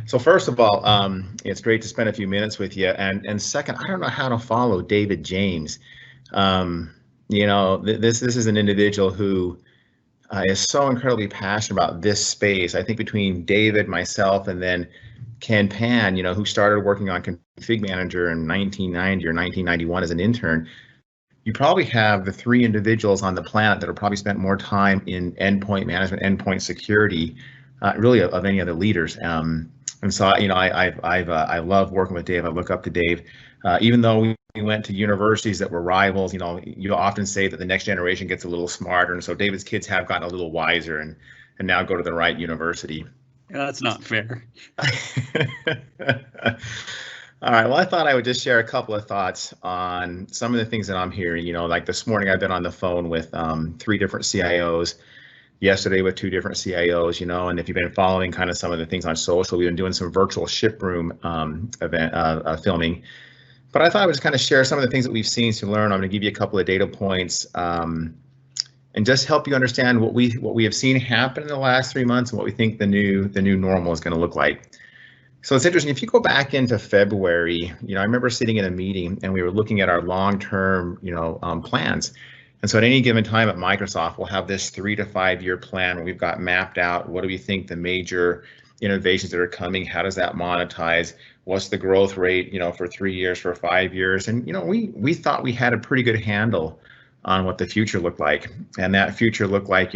So first of all, it's great to spend a few minutes with you. And second, I don't know how to follow David James. Um, this is an individual who is so incredibly passionate about this space. I think between David, myself, and then Ken Pan, who started working on Config Manager in 1990 or 1991 as an intern, you probably have the three individuals on the planet that have probably spent more time in endpoint management, endpoint security, really of any other leaders. And so, I love working with Dave. I look up to Dave, even though we went to universities that were rivals. You often say that the next generation gets a little smarter, and so David's kids have gotten a little wiser and now go to the right university. That's not fair. All right, well, I thought I would just share a couple of thoughts on some of the things that I'm hearing. Like this morning, I've been on the phone with 3 different CIOs, yesterday with 2 different CIOs, and if you've been following kind of some of the things on social, we've been doing some virtual ship room event filming. But I thought I would just kind of share some of the things that we've seen to learn. I'm going to give you a couple of data points and just help you understand what we have seen happen in the last 3 months and what we think the new normal is going to look like. So it's interesting, if you go back into February, I remember sitting in a meeting and we were looking at our long-term, plans. And so at any given time at Microsoft, we'll have this 3 to 5 year plan where we've got mapped out what do we think the major innovations that are coming, how does that monetize, what's the growth rate, for 3 years, for 5 years. And, we thought we had a pretty good handle on what the future looked like. And that future looked like,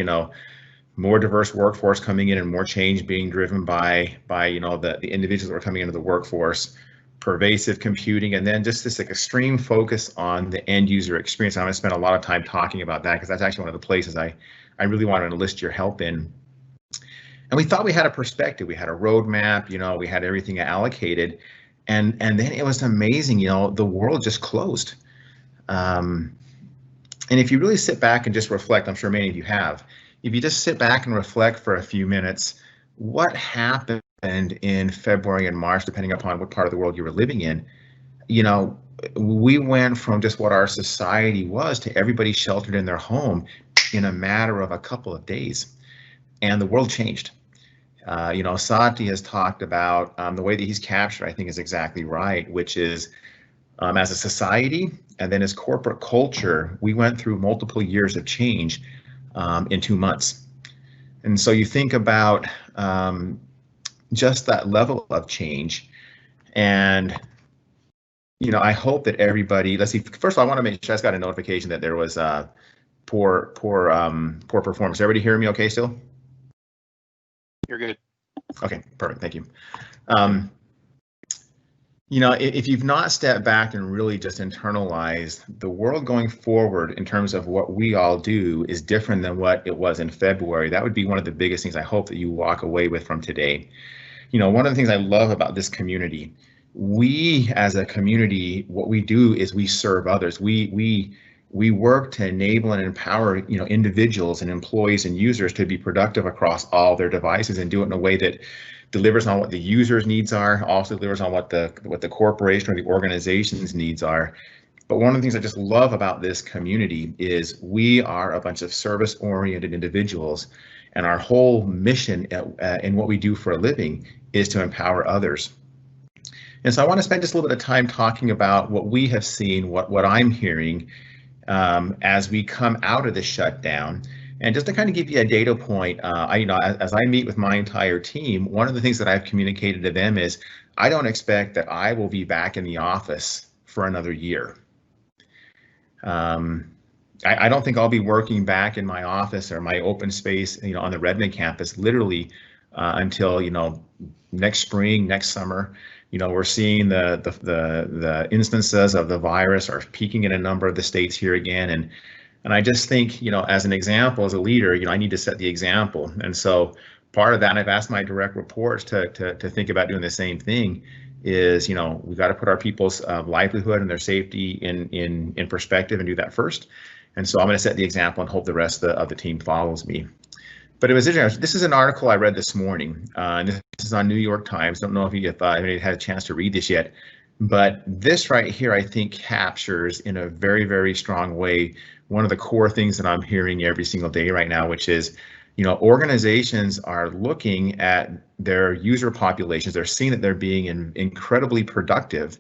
more diverse workforce coming in and more change being driven by the individuals that are coming into the workforce, pervasive computing, and then just this extreme focus on the end user experience. I'm going to spend a lot of time talking about that because that's actually one of the places I really wanted to enlist your help in. And we thought we had a perspective, we had a roadmap, we had everything allocated, and then it was amazing, the world just closed. And if you really sit back and just reflect, I'm sure many of you have, if you just sit back and reflect for a few minutes, what happened in February and March, depending upon what part of the world you were living in, we went from just what our society was to everybody sheltered in their home in a matter of a couple of days. And the world changed. Satya has talked about the way that he's captured, I think is exactly right, which is as a society and then as corporate culture, we went through multiple years of change in 2 months. And so you think about just that level of change. And, I hope that everybody, let's see, first of all, I want to make sure I just got a notification that there was poor performance. Everybody hear me okay still? You're good. Okay, perfect, thank you. If you've not stepped back and really just internalized, the world going forward in terms of what we all do is different than what it was in February. That would be one of the biggest things I hope that you walk away with from today. One of the things I love about this community, we as a community, what we do is we serve others. We work to enable and empower individuals and employees and users to be productive across all their devices and do it in a way that delivers on what the user's needs are, also delivers on what the corporation or the organization's needs are. But one of the things I just love about this community is we are a bunch of service-oriented individuals, and our whole mission in what we do for a living is to empower others. And so I want to spend just a little bit of time talking about what we have seen, what I'm hearing as we come out of the shutdown. And just to kind of give you a data point, as I meet with my entire team, one of the things that I've communicated to them is I don't expect that I will be back in the office for another year. I don't think I'll be working back in my office or my open space, on the Redmond campus, literally until next spring, next summer. We're seeing the instances of the virus are peaking in a number of the states here again, and I just think, as an example, as a leader, I need to set the example. And so part of that, and I've asked my direct reports to think about doing the same thing, is, we've got to put our people's livelihood and their safety in perspective and do that first. And so I'm going to set the example and hope the rest of the team follows me. But it was interesting. This is an article I read this morning, and this is on New York Times. Don't know if you had a chance to read this yet, but this right here, I think, captures in a very, very strong way one of the core things that I'm hearing every single day right now, which is, Organizations are looking at their user populations. They're seeing that they're being incredibly productive.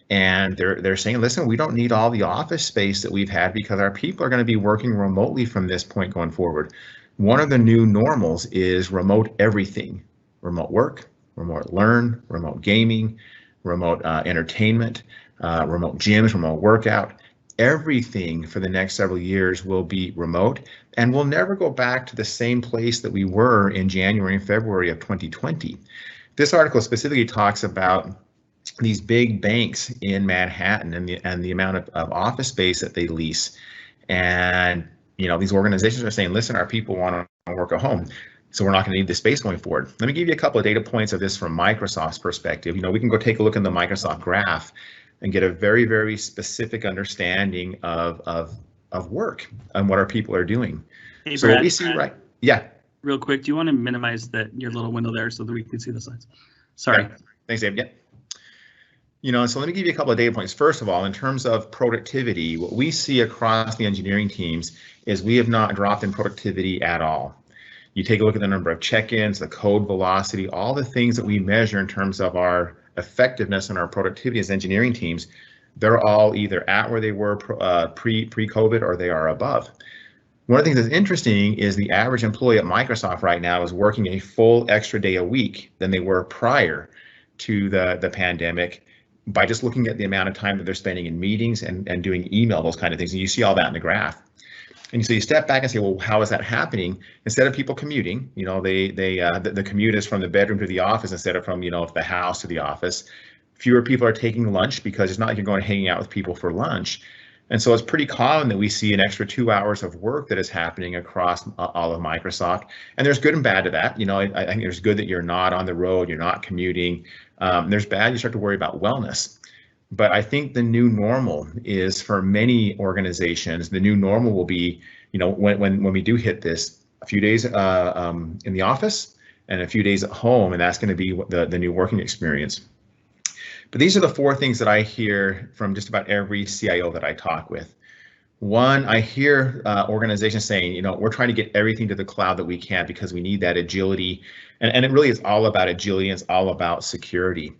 And they're saying, listen, we don't need all the office space that we've had because our people are going to be working remotely from this point going forward. One of the new normals is remote everything, remote work, remote learn, remote gaming, remote entertainment, remote gyms, remote workout. Everything for the next several years will be remote, and we'll never go back to the same place that we were in January and February of 2020. This article specifically talks about these big banks in Manhattan and the amount of office space that they lease. And these organizations are saying, listen, our people want to work at home, so we're not going to need the space going forward. Let me give you a couple of data points of this from Microsoft's perspective. We can go take a look in the Microsoft graph and get a very, very specific understanding of work and what our people are doing. Hey, so Brad, what we see, right? Yeah. Real quick, do you want to minimize your little window there so that we can see the slides? Sorry. Yeah. Thanks, Dave. Yeah. So let me give you a couple of data points. First of all, in terms of productivity, what we see across the engineering teams is we have not dropped in productivity at all. You take a look at the number of check-ins, the code velocity, all the things that we measure in terms of our effectiveness and our productivity as engineering teams, they're all either at where they were pre-COVID or they are above. One of the things that's interesting is the average employee at Microsoft right now is working a full extra day a week than they were prior to the pandemic, by just looking at the amount of time that they're spending in meetings and doing email, those kind of things. And you see all that in the graph. And so you step back and say, well, how is that happening? Instead of people commuting, the commute is from the bedroom to the office instead of from, the house to the office. Fewer people are taking lunch because it's not like you're going hanging out with people for lunch. And so it's pretty common that we see an extra 2 hours of work that is happening across all of Microsoft. And there's good and bad to that. I think there's good that you're not on the road, you're not commuting. There's bad, you start to worry about wellness. But I think the new normal is, for many organizations, the new normal will be, when we do hit this, a few days in the office and a few days at home, and that's going to be the new working experience. But these are the four things that I hear from just about every CIO that I talk with. One, I hear organizations saying, we're trying to get everything to the cloud that we can because we need that agility. And it really is all about agility, and it's all about security.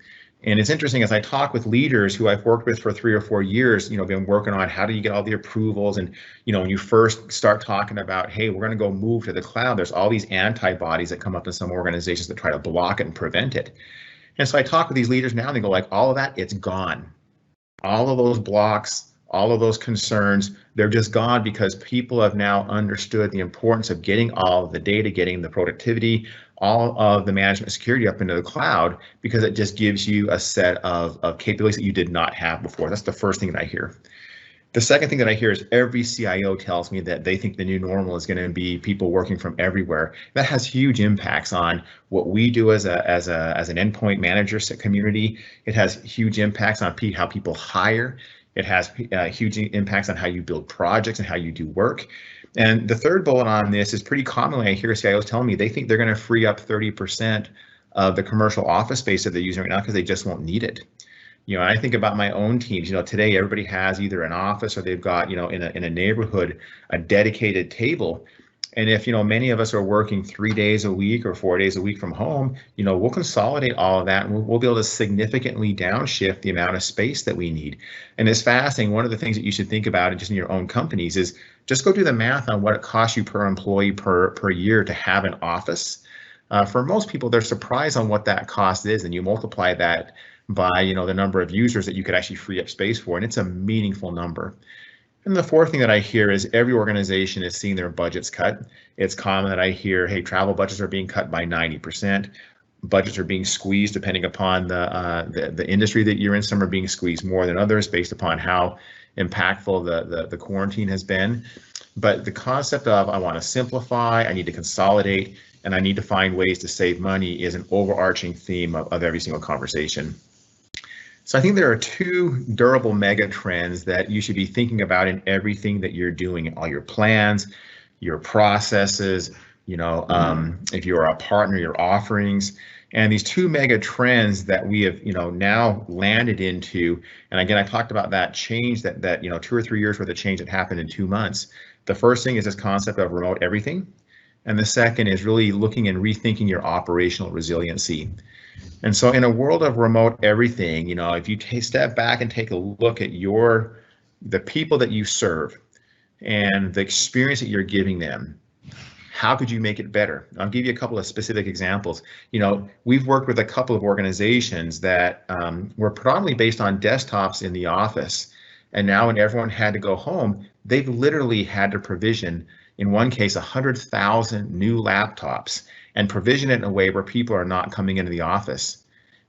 And it's interesting, as I talk with leaders who I've worked with for 3 or 4 years, been working on how do you get all the approvals. And, when you first start talking about, hey, we're going to go move to the cloud, there's all these antibodies that come up in some organizations that try to block it and prevent it. And so I talk with these leaders now and they go like, all of that, it's gone. All of those blocks, all of those concerns, they're just gone because people have now understood the importance of getting all of the data, getting the productivity, all of the management security up into the cloud, because it just gives you a set of capabilities that you did not have before. That's the first thing that I hear. The second thing that I hear is every CIO tells me that they think the new normal is going to be people working from everywhere. That has huge impacts on what we do as an endpoint manager community. It has huge impacts on how people hire. It has huge impacts on how you build projects and how you do work. And the third bullet on this is pretty commonly I hear CIOs telling me they think they're going to free up 30% of the commercial office space that they're using right now because they just won't need it. I think about my own teams. Today everybody has either an office or they've got, in a neighborhood, a dedicated table. And if, many of us are working 3 days a week or 4 days a week from home, we'll consolidate all of that and we'll be able to significantly downshift the amount of space that we need. And it's fascinating. One of the things that you should think about just in your own companies is just go do the math on what it costs you per employee per year to have an office. For most people, they're surprised on what that cost is, and you multiply that by the number of users that you could actually free up space for, and it's a meaningful number. And the fourth thing that I hear is every organization is seeing their budgets cut. It's common that I hear, hey, travel budgets are being cut by 90%. Budgets are being squeezed depending upon the industry that you're in. Some are being squeezed more than others based upon how impactful the quarantine has been. But the concept of I want to simplify, I need to consolidate, and I need to find ways to save money is an overarching theme of every single conversation. So I think there are two durable mega trends that you should be thinking about in everything that you're doing, all your plans, your processes, if you're a partner, your offerings. And these two mega trends that we have, now landed into, and again, I talked about that change that 2 or 3 years worth of change that happened in 2 months. The first thing is this concept of remote everything. And the second is really looking and rethinking your operational resiliency. And so in a world of remote everything, if you step back and take a look at the people that you serve and the experience that you're giving them, how could you make it better? I'll give you a couple of specific examples. We've worked with a couple of organizations that were predominantly based on desktops in the office. And now when everyone had to go home, they've literally had to provision, in one case, 100,000 new laptops and provision it in a way where people are not coming into the office.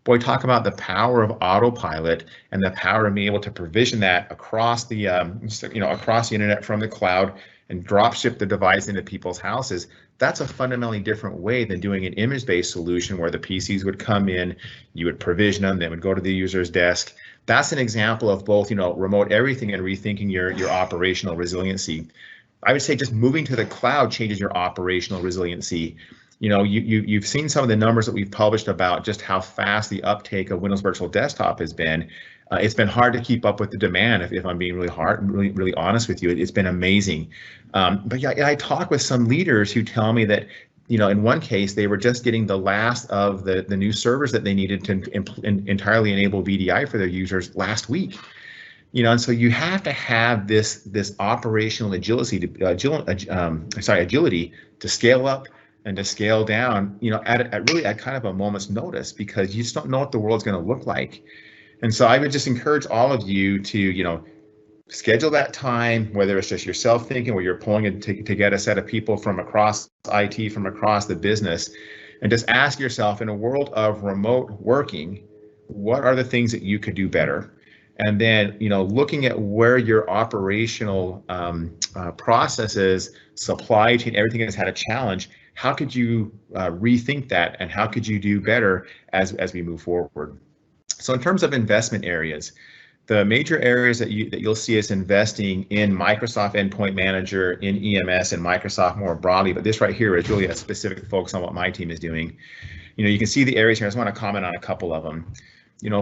Boy, talk about the power of Autopilot and the power of being able to provision that across the across the internet from the cloud and drop ship the device into people's houses. That's a fundamentally different way than doing an image-based solution where the PCs would come in, you would provision them, they would go to the user's desk. That's an example of both, remote everything and rethinking your operational resiliency. I would say just moving to the cloud changes your operational resiliency. You've seen some of the numbers that we've published about just how fast the uptake of Windows Virtual Desktop has been. It's been hard to keep up with the demand, if I'm being really honest with you. It's been amazing. But yeah, I talk with some leaders who tell me that, in one case, they were just getting the last of the new servers that they needed to entirely enable VDI for their users last week. And so you have to have this operational agility to scale up and to scale down, at kind of a moment's notice, because you just don't know what the world's going to look like. And so I would just encourage all of you to, schedule that time, whether it's just yourself thinking, where you're pulling in to get a set of people from across IT, from across the business, and just ask yourself, in a world of remote working, what are the things that you could do better? And then, looking at where your operational processes, supply chain, everything has had a challenge, how could you rethink that, and how could you do better as we move forward? So in terms of investment areas, the major areas that you'll see us investing in Microsoft Endpoint Manager, in EMS, and Microsoft more broadly, but this right here is really a specific focus on what my team is doing. You can see the areas here. I just want to comment on a couple of them.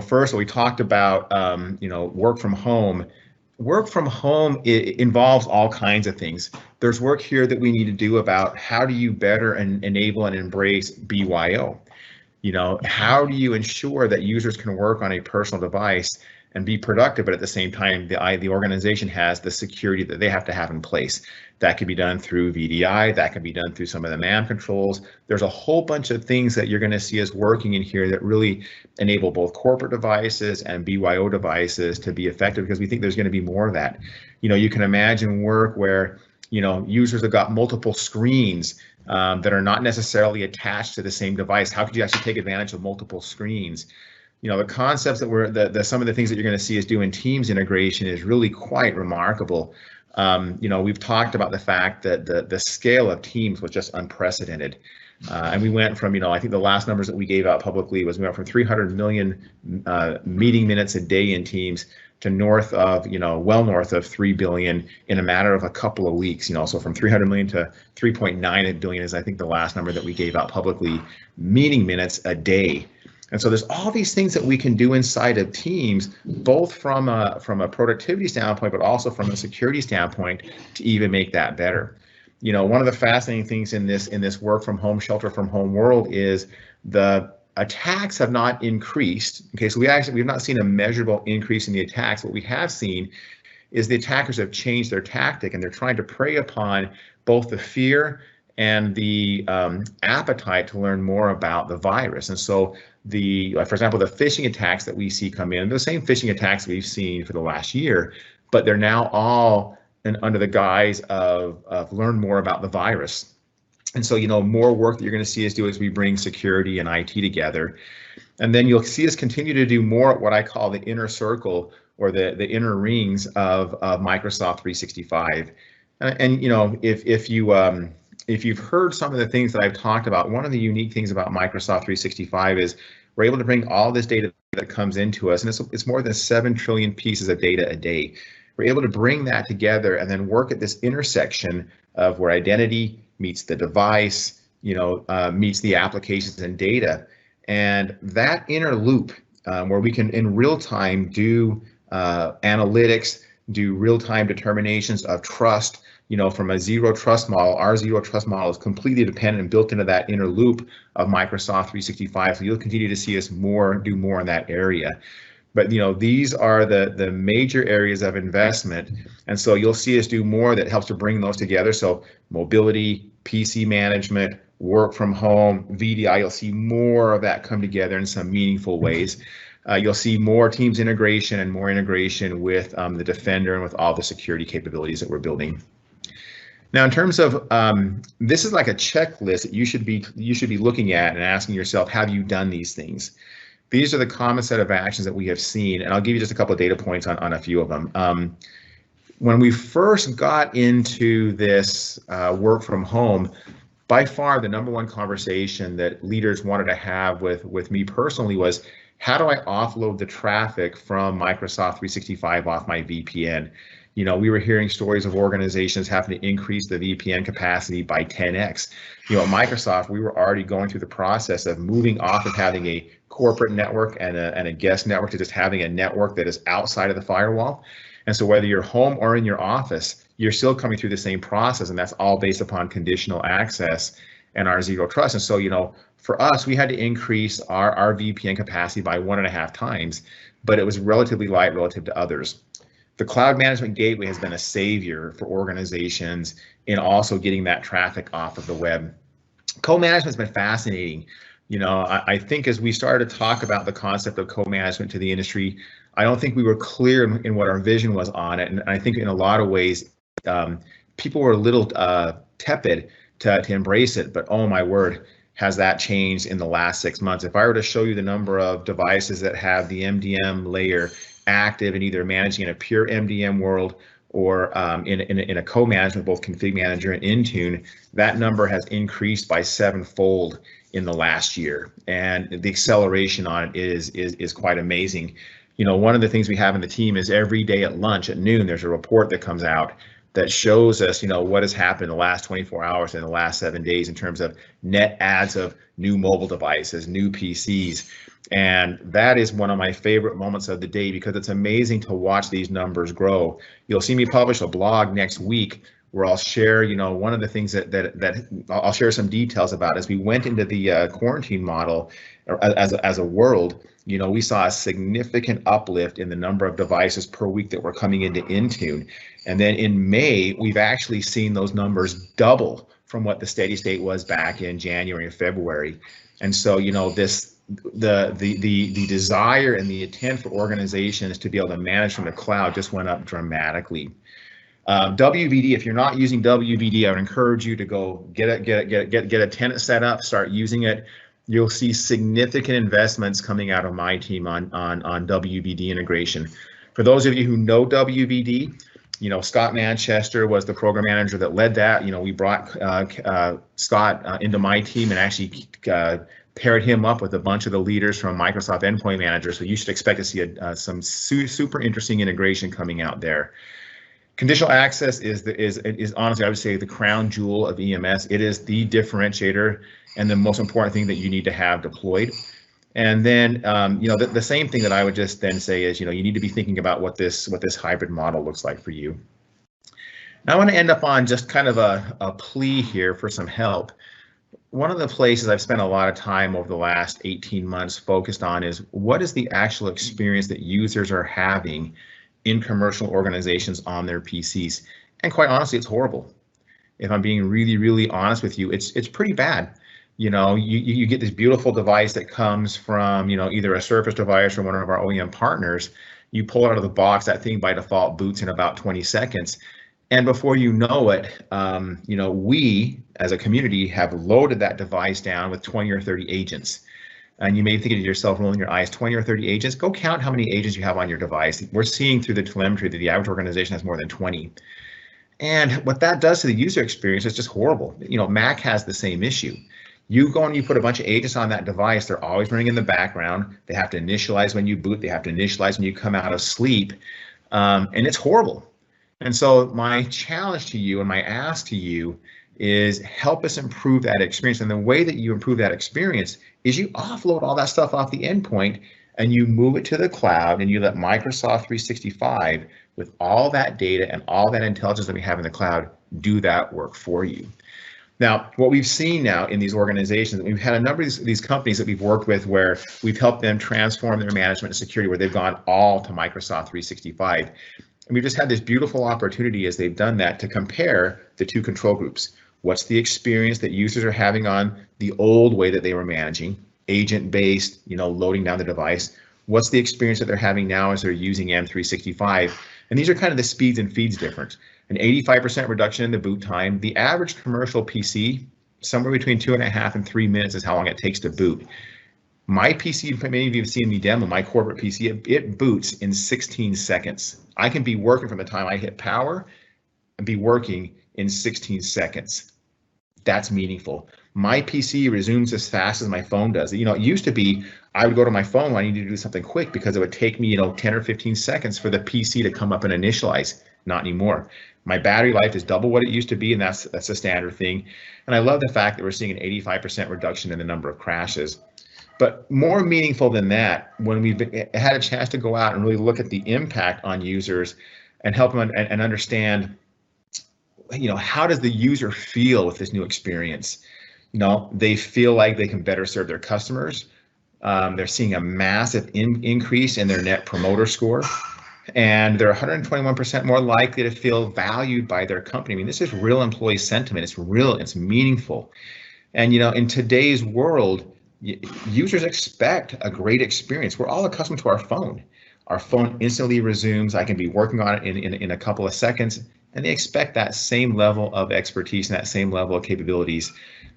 First, we talked about, work from home. Work from home, it involves all kinds of things. There's work here that we need to do about how do you better enable and embrace BYO? How do you ensure that users can work on a personal device and be productive, but at the same time, the organization has the security that they have to have in place? That could be done through VDI, that can be done through some of the MAM controls. There's a whole bunch of things that you're going to see us working in here that really enable both corporate devices and BYO devices to be effective, because we think there's going to be more of that. You can imagine work where, users have got multiple screens that are not necessarily attached to the same device. How could you actually take advantage of multiple screens? The concepts that some of the things that you're going to see us do in Teams integration is really quite remarkable. We've talked about the fact that the scale of Teams was just unprecedented. And we went from, I think the last numbers that we gave out publicly was we went from 300 million meeting minutes a day in Teams to well north of 3 billion in a matter of a couple of weeks. So from 300 million to 3.9 billion is, I think, the last number that we gave out publicly, meeting minutes a day. And so there's all these things that we can do inside of Teams, both from a productivity standpoint, but also from a security standpoint, to even make that better. One of the fascinating things in this work from home, shelter from home world is the attacks have not increased. Okay, so we've not seen a measurable increase in the attacks. What we have seen is the attackers have changed their tactic, and they're trying to prey upon both the fear and the appetite to learn more about the virus. And so for example, the phishing attacks that we see come in, the same phishing attacks we've seen for the last year, but they're now all under the guise of learn more about the virus. And so, more work that you're going to see us do as we bring security and IT together. And then you'll see us continue to do more at what I call the inner circle, or the inner rings of Microsoft 365. And if you've heard some of the things that I've talked about, one of the unique things about Microsoft 365 is we're able to bring all this data that comes into us, and it's more than 7 trillion pieces of data a day. We're able to bring that together and then work at this intersection of where identity meets the device, meets the applications and data. And that inner loop where we can in real time do analytics, do real-time determinations of trust, from a zero trust model, our zero trust model is completely dependent and built into that inner loop of Microsoft 365. So you'll continue to see us do more in that area. But these are the major areas of investment, and so you'll see us do more that helps to bring those together. So mobility, PC management, work from home, VDI, you'll see more of that come together in some meaningful ways. You'll see more Teams integration and more integration with the Defender and with all the security capabilities that we're building. Now, in terms of this is like a checklist that you should be looking at and asking yourself, have you done these things? These are the common set of actions that we have seen, and I'll give you just a couple of data points on a few of them. When we first got into this work from home, by far the number one conversation that leaders wanted to have with me personally was, how do I offload the traffic from Microsoft 365 off my VPN? We were hearing stories of organizations having to increase the VPN capacity by 10x. At Microsoft, we were already going through the process of moving off of having a corporate network and a guest network to just having a network that is outside of the firewall. And so whether you're home or in your office, you're still coming through the same process, and that's all based upon conditional access and our zero trust. And so, for us, we had to increase our VPN capacity by 1.5 times, but it was relatively light relative to others. The cloud management gateway has been a savior for organizations in also getting that traffic off of the web. Co-management's been fascinating. I think as we started to talk about the concept of co-management to the industry, I don't think we were clear in what our vision was on it. And I think in a lot of ways, people were a little tepid to embrace it, but oh my word, has that changed in the last 6 months. If I were to show you the number of devices that have the MDM layer active and either managing in a pure MDM world or in a co-management, both Config Manager and Intune, that number has increased by 7-fold in the last year, and the acceleration on it is quite amazing. One of the things we have in the team is every day at lunch at noon, there's a report that comes out that shows us, what has happened in the last 24 hours and the last 7 days in terms of net adds of new mobile devices, new PCs. And that is one of my favorite moments of the day because it's amazing to watch these numbers grow. You'll see me publish a blog next week where I'll share, one of the things that I'll share some details about as we went into the quarantine model as a world. We saw a significant uplift in the number of devices per week that were coming into Intune. And then in May, we've actually seen those numbers double from what the steady state was back in January and February. And so, the desire and the intent for organizations to be able to manage from the cloud just went up dramatically. WVD, if you're not using WVD, I would encourage you to go get a tenant set up, start using it. You'll see significant investments coming out of my team on WVD integration. For those of you who know WVD, Scott Manchester was the program manager that led that. We brought Scott into my team and actually paired him up with a bunch of the leaders from Microsoft Endpoint Manager. So you should expect to see some super interesting integration coming out there. Conditional access is honestly, I would say, the crown jewel of EMS. It is the differentiator and the most important thing that you need to have deployed. And then, the same thing that I would just then say is, you need to be thinking about what this hybrid model looks like for you. Now, I want to end up on just kind of a plea here for some help. One of the places I've spent a lot of time over the last 18 months focused on is what is the actual experience that users are having in commercial organizations on their PCs. And quite honestly, it's horrible. If I'm being really, really honest with you, it's pretty bad. You get this beautiful device that comes from, either a Surface device or one of our OEM partners. You pull it out of the box, that thing by default boots in about 20 seconds. And before you know it, we as a community have loaded that device down with 20 or 30 agents. And you may think to yourself, rolling your eyes, 20 or 30 agents, go count how many agents you have on your device. We're seeing through the telemetry that the average organization has more than 20. And what that does to the user experience is just horrible. Mac has the same issue. You go and you put a bunch of agents on that device, they're always running in the background. They have to initialize when you boot, they have to initialize when you come out of sleep, and it's horrible. And so my challenge to you and my ask to you is help us improve that experience. And the way that you improve that experience is you offload all that stuff off the endpoint and you move it to the cloud and you let Microsoft 365 with all that data and all that intelligence that we have in the cloud do that work for you. Now, what we've seen now in these organizations, we've had a number of these companies that we've worked with where we've helped them transform their management and security, where they've gone all to Microsoft 365. And we've just had this beautiful opportunity as they've done that to compare the two control groups. What's the experience that users are having on the old way that they were managing, agent-based, loading down the device? What's the experience that they're having now as they're using M365? And these are kind of the speeds and feeds difference. An 85% reduction in the boot time. The average commercial PC, somewhere between 2.5 and 3 minutes is how long it takes to boot. My PC, many of you have seen me demo, my corporate PC, it boots in 16 seconds. I can be working from the time I hit power and be working in 16 seconds. That's meaningful. My PC resumes as fast as my phone does. It used to be I would go to my phone when I needed to do something quick because it would take me 10 or 15 seconds for the PC to come up and initialize. Not anymore. My battery life is double what it used to be, and that's a standard thing. And I love the fact that we're seeing an 85% reduction in the number of crashes. But more meaningful than that, when we've had a chance to go out and really look at the impact on users and help them and understand, how does the user feel with this new experience? They feel like they can better serve their customers. They're seeing a massive increase in their net promoter score. And they're 121% more likely to feel valued by their company. I mean, this is real employee sentiment. It's real, it's meaningful. And, in today's world, users expect a great experience. We're all accustomed to our phone. Our phone instantly resumes. I can be working on it in a couple of seconds, and they expect that same level of expertise and that same level of capabilities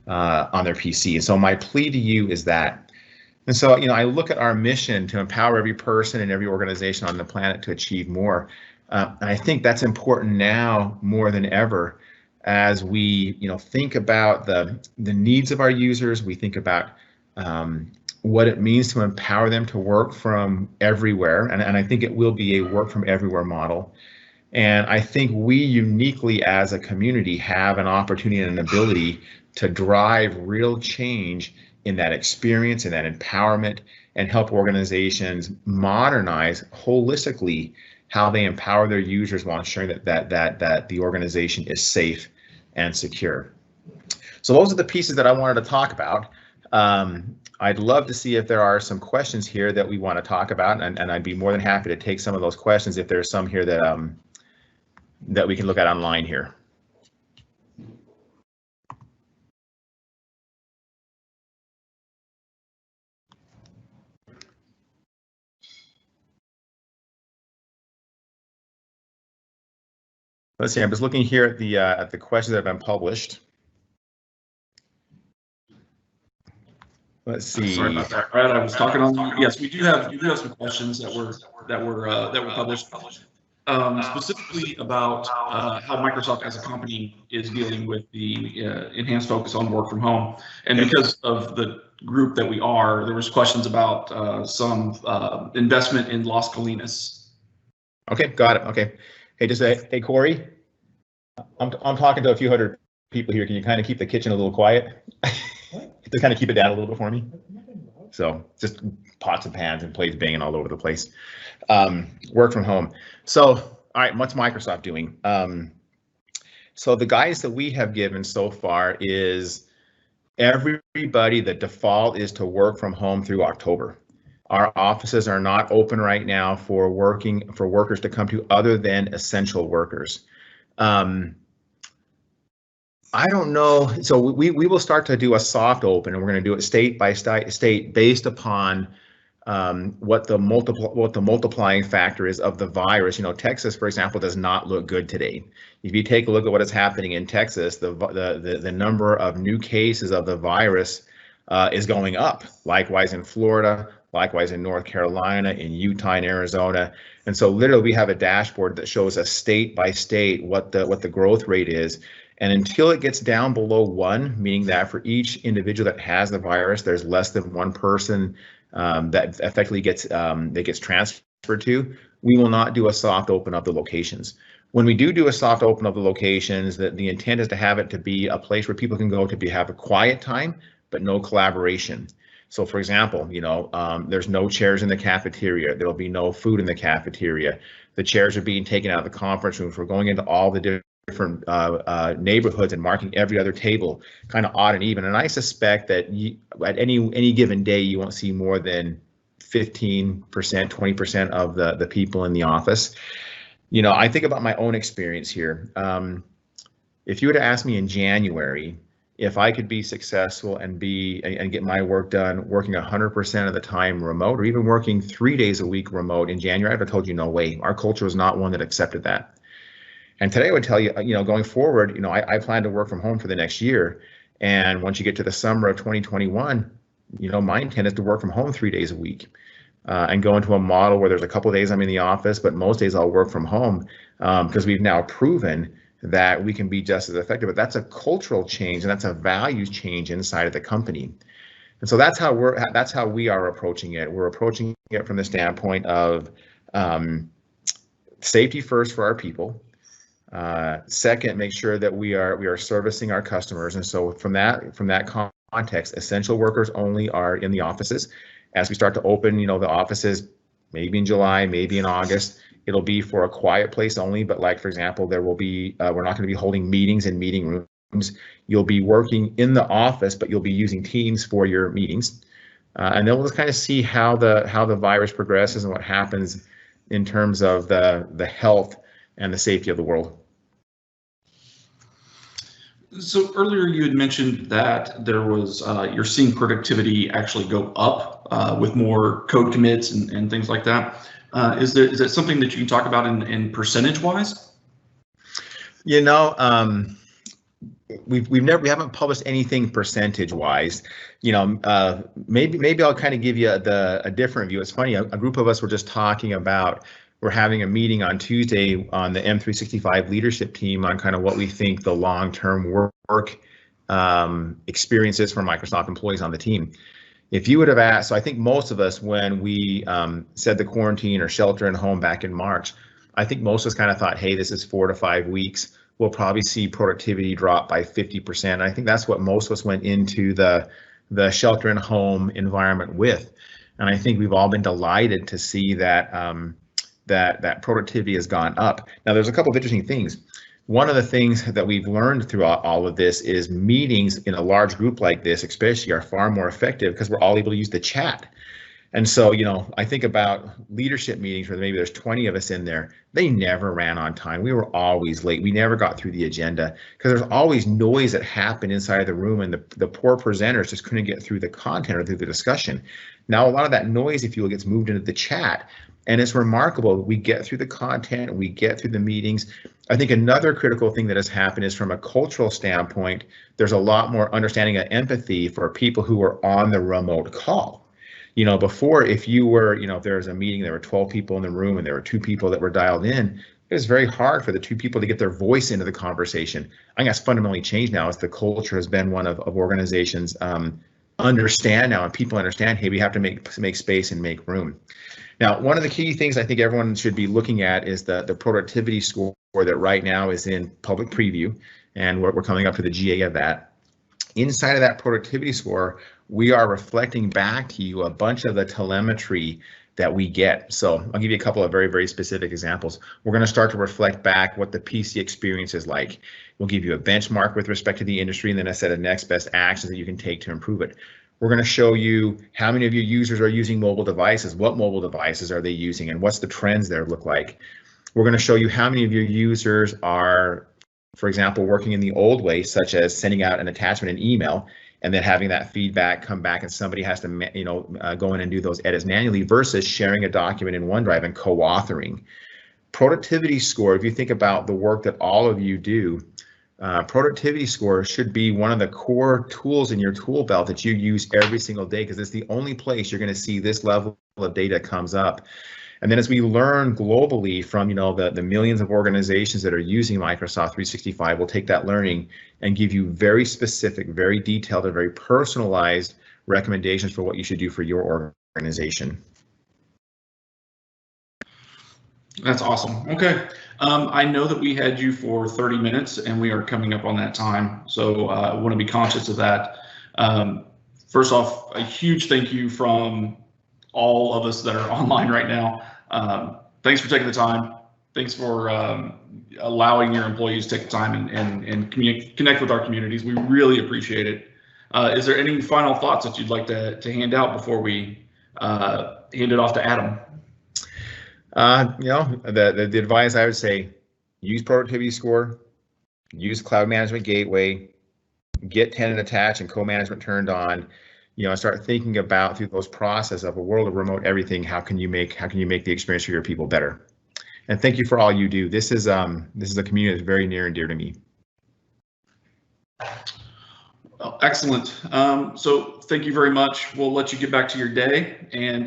on their PC. And so my plea to you is that. And so, I look at our mission to empower every person and every organization on the planet to achieve more. And I think that's important now more than ever as we, think about the needs of our users. We think about what it means to empower them to work from everywhere. And I think it will be a work from everywhere model. And I think we uniquely as a community have an opportunity and an ability to drive real change in that experience and that empowerment, and help organizations modernize holistically how they empower their users while ensuring that the organization is safe and secure. So those are the pieces that I wanted to talk about. I'd love to see if there are some questions here that we want to talk about, and I'd be more than happy to take some of those questions if there's some here that we can look at online here. Let's see, I'm just looking here at the questions that have been published. Let's see. Sorry about that, Brad. I was talking on. Yes, we do have some questions that were published. Specifically about how Microsoft as a company is dealing with the enhanced focus on work from home. And because of the group that we are, there was questions about some investment in Las Colinas. Okay, got it. Okay. Hey, hey, Corey, I'm talking to a few hundred people here. Can you kind of keep the kitchen a little quiet? To kind of keep it down a little bit for me. So just pots and pans and plates banging all over the place. Work from home. So, all right, what's Microsoft doing? So the guidance that we have given so far is everybody, the default is to work from home through October. Our offices are not open right now for workers to come to other than essential workers. I don't know. So we will start to do a soft open, and we're going to do it state by state based upon what the multiplying factor is of the virus. Texas, for example, does not look good today. If you take a look at what is happening in Texas, the number of new cases of the virus is going up. Likewise in Florida. Likewise in North Carolina, in Utah, and Arizona. And so literally we have a dashboard that shows us state by state what the growth rate is. And until it gets down below 1, meaning that for each individual that has the virus, there's less than one person that effectively gets transferred to, we will not do a soft open of the locations. When we do a soft open of the locations, the intent is to have it to be a place where people can go to have a quiet time, but no collaboration. So for example, there's no chairs in the cafeteria. There will be no food in the cafeteria. The chairs are being taken out of the conference rooms. We're going into all the different neighborhoods and marking every other table kind of odd and even. And I suspect that at any given day, you won't see more than 15%, 20% of the people in the office. You know, I think about my own experience here. If you were to ask me in January if I could be successful and get my work done working 100% of the time remote, or even working 3 days a week remote in January, I'd have told you no way. Our culture was not one that accepted that. And today I would tell you, you know, going forward, you know, I plan to work from home for the next year. And once you get to the summer of 2021, you know, my intent is to work from home 3 days a week and go into a model where there's a couple of days I'm in the office, but most days I'll work from home because we've now proven that we can be just as effective. But that's a cultural change and that's a values change inside of the company. And so that's how we are approaching it. We're approaching it from the standpoint of safety first for our people. Second, make sure that we are servicing our customers. And so from that context, essential workers only are in the offices. As we start to open, you know, the offices, maybe in July, maybe in August, it'll be for a quiet place only. But like, for example, there will be, we're not going to be holding meetings in meeting rooms. You'll be working in the office, but you'll be using Teams for your meetings. And then we'll just kind of see how the virus progresses and what happens in terms of the health and the safety of the world. So earlier you had mentioned that there was you're seeing productivity actually go up with more code commits and things like that. Is that something that you can talk about in percentage wise? You know, we haven't published anything percentage wise. You know, maybe I'll kind of give you a different view. It's funny, a group of us were just talking about, we're having a meeting on Tuesday on the M365 leadership team on kind of what we think the long-term work experiences for Microsoft employees on the team. If you would have asked, so I think most of us, when we said the quarantine or shelter in home back in March, I think most of us kind of thought, hey, this is 4 to 5 weeks. We'll probably see productivity drop by 50%. And I think that's what most of us went into the shelter in home environment with. And I think we've all been delighted to see that that productivity has gone up. Now, there's a couple of interesting things. One of the things that we've learned throughout all of this is meetings in a large group like this, especially, are far more effective because we're all able to use the chat. And so, you know, I think about leadership meetings where maybe there's 20 of us in there. They never ran on time. We were always late. We never got through the agenda because there's always noise that happened inside the room, and the poor presenters just couldn't get through the content or through the discussion. Now, a lot of that noise, if you will, gets moved into the chat. And it's remarkable. We get through the content, we get through the meetings. I think another critical thing that has happened is, from a cultural standpoint, there's a lot more understanding and empathy for people who are on the remote call. You know, before, if you were, you know, if there was a meeting, there were 12 people in the room and there were 2 people that were dialed in, it was very hard for the 2 people to get their voice into the conversation. I think that's fundamentally changed now, as the culture has been one of organizations understand now, and people understand, hey, we have to make space and make room. Now, one of the key things I think everyone should be looking at is the productivity score that right now is in public preview, and we're coming up to the GA of that. Inside of that productivity score, we are reflecting back to you a bunch of the telemetry that we get. So I'll give you a couple of very, very specific examples. We're going to start to reflect back what the PC experience is like. We'll give you a benchmark with respect to the industry, and then a set of next best actions that you can take to improve it. We're going to show you how many of your users are using mobile devices, what mobile devices are they using, and what's the trends there look like. We're going to show you how many of your users are, for example, working in the old way, such as sending out an attachment in email and then having that feedback come back and somebody has to, you know, go in and do those edits manually, versus sharing a document in OneDrive and co-authoring. Productivity score, if you think about the work that all of you do, productivity score should be one of the core tools in your tool belt that you use every single day, because it's the only place you're going to see this level of data comes up. And then as we learn globally from, you know, the millions of organizations that are using Microsoft 365, we'll take that learning and give you very specific, very detailed, and very personalized recommendations for what you should do for your organization. That's awesome. Okay. I know that we had you for 30 minutes and we are coming up on that time, so I want to be conscious of that. First off, a huge thank you from all of us that are online right now. Thanks for taking the time. Thanks for allowing your employees to take the time and connect with our communities. We really appreciate it. Is there any final thoughts that you'd like to hand out before we hand it off to Adam? You know, the advice I would say, use productivity score, use cloud management gateway, get tenant attached and co-management turned on. You know, start thinking about through those processes of a world of remote everything. How can you make the experience for your people better? And thank you for all you do. This is a community that's very near and dear to me. Well, excellent. So thank you very much. We'll let you get back to your day, and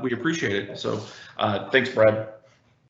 we appreciate it. So thanks, Brad.